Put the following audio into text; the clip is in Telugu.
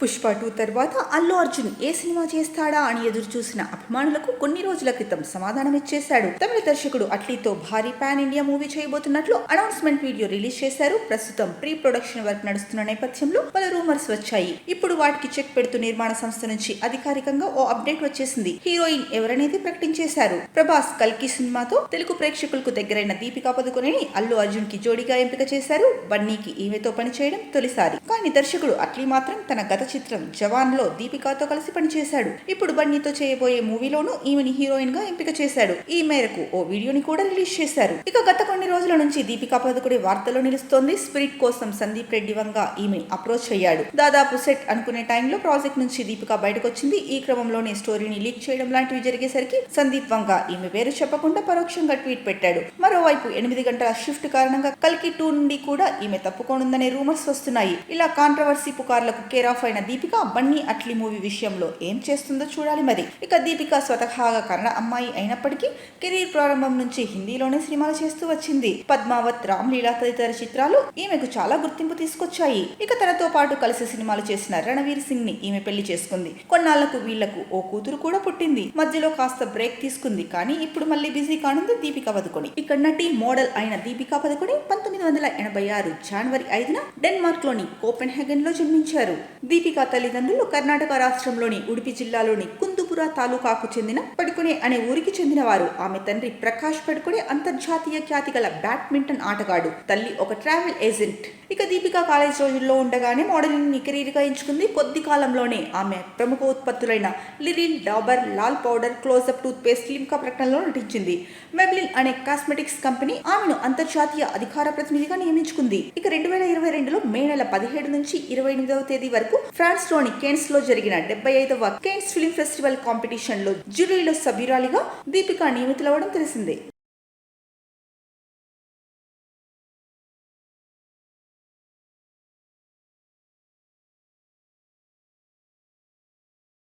పుష్ప 2 తర్వాత అల్లు అర్జున్ ఏ సినిమా చేస్తాడా అని ఎదురు చూసిన అభిమానులకు కొన్ని రోజుల క్రితం సమాధానం ఇచ్చేశాడు. తమిళ దర్శకుడు అట్లీతో భారీ పాన్ ఇండియా మూవీ చేయబోతున్నట్లు అనౌన్స్మెంట్ వీడియో రిలీజ్ చేశారు. ప్రస్తుతం ప్రీ ప్రొడక్షన్ వర్క్ నడుస్తున్న నేపథ్యంలో పలు రూమర్స్ వచ్చాయి. ఇప్పుడు వాటికి చెక్ పెడుతూ నిర్మాణ సంస్థ నుంచి అధికారికంగా ఓ అప్డేట్ వచ్చేసింది. హీరోయిన్ ఎవరనేది ప్రకటించేశారు. ప్రభాస్ కల్కి సినిమాతో తెలుగు ప్రేక్షకులకు దగ్గరైన దీపికా పదుకొనేని అల్లు అర్జున్ కి జోడీగా ఎంపిక చేశారు. బన్నీకి ఈమెతో పనిచేయడం తొలిసారి. కానీ దర్శకుడు అట్లీ మాత్రం తన గత చిత్రం జవాన్ లో దీపికాతో కలిసి పనిచేశాడు. ఇప్పుడు బన్నీతో చేయబోయే మూవీలోనూ ఈమెని హీరోయిన్ గా ఎంపిక చేశాడు. ఈ మేరకు ఓ వీడియోని కూడా రిలీజ్ చేశారు. ఇక గత కొన్ని రోజుల నుంచి దీపికా పదుకుడే వార్తల్లో నిలుస్తోంది. స్పిరిట్ కోసం సందీప్ రెడ్డి వంగ ఈమె అప్రోచ్ అయ్యాడు. దాదాపు సెట్ అనుకునే టైంలో ప్రాజెక్ట్ నుంచి దీపిక బయటకు వచ్చింది. ఈ క్రమంలోనే స్టోరీని లీక్ చేయడం లాంటివి జరిగేసరికి సందీప్ వంగ ఈమె పేరు చెప్పకుండా పరోక్షంగా ట్వీట్ పెట్టాడు. మరోవైపు 8 గంటల షిఫ్ట్ కారణంగా కల్కి 2 నుండి కూడా ఈమె తప్పుకోనుందనే రూమర్స్ వస్తున్నాయి. ఇలా కాంట్రవర్సీ పుకార్లకు కేర్ ఆఫ్ అయిన దీపిక బన్నీ అట్లీ మూవీ విషయంలో ఏం చేస్తుందో చూడాలి మరి. ఇక దీపిక స్వతహాగా కన్నడ అమ్మాయి అయినప్పటికీ కెరీర్ ప్రారంభం నుంచి హిందీలోనే సినిమాలు చేస్తూ వచ్చింది. పద్మావత్, రామ్లీలా తదితర చిత్రాలు ఈమెకు చాలా గుర్తింపు తీసుకొచ్చాయి. ఇక తనతో పాటు కలిసి సినిమాలు చేసిన రణవీర్ సింగ్ ని ఈమె పెళ్లి చేసుకుంది. కొన్నాళ్లకు వీళ్లకు ఓ కూతురు కూడా పుట్టింది. మధ్యలో కాస్త బ్రేక్ తీసుకుంది. కానీ ఇప్పుడు మళ్ళీ బిజీ కానుంది దీపికా పదుకొణి. ఇక నటి, మోడల్ అయిన దీపికా పదుకొణి 1986 జనవరి 5న డెన్మార్క్ లోని కోపెన్హెగన్ లో జన్మించారు. దీపికా తల్లిదండ్రులు కర్ణాటక రాష్ట్రంలోని ఉడిపి జిల్లాలోని కుందుపుర తాలూకాకు చెందిన పడుకునే అనే ఊరికి చెందినవారు. ఆమె తండ్రి ప్రకాష్ పడుకునే అంతర్జాతీయ ఖ్యాతి గల బ్యాడ్మింటన్ ఆటగాడు. తల్లి ఒక ట్రావెల్ ఏజెంట్. ఇక దీపిక కాలేజ్ రోజుల్లో ఉండగానే మోడలింగ్ ని కెరీర్ గా ఎంచుకుంది. కొద్ది కాలంలోనే ఆమె ప్రముఖ ఉత్పత్తులైన Liril, Dabur, Lal powder, Closeup toothpaste, Limca ప్రకటనలో నటించింది. మెబ్లిన్ అనే కాస్మెటిక్స్ కంపెనీ ఆమెను అంతర్జాతీయ అధికార ప్రతినిధిగా నియమించుకుంది. ఇక 2022లో మే నెల 17 నుంచి 28వ తేదీ వరకు ఫ్రాన్స్ లోని కేన్స్ లో జరిగిన 75వ కేన్స్ ఫిల్మ్ ఫెస్టివల్ కాంపిటీషన్ లో జ్యూరీలో సభ్యురాలిగా దీపిక నియమితులవడం తెలిసిందే.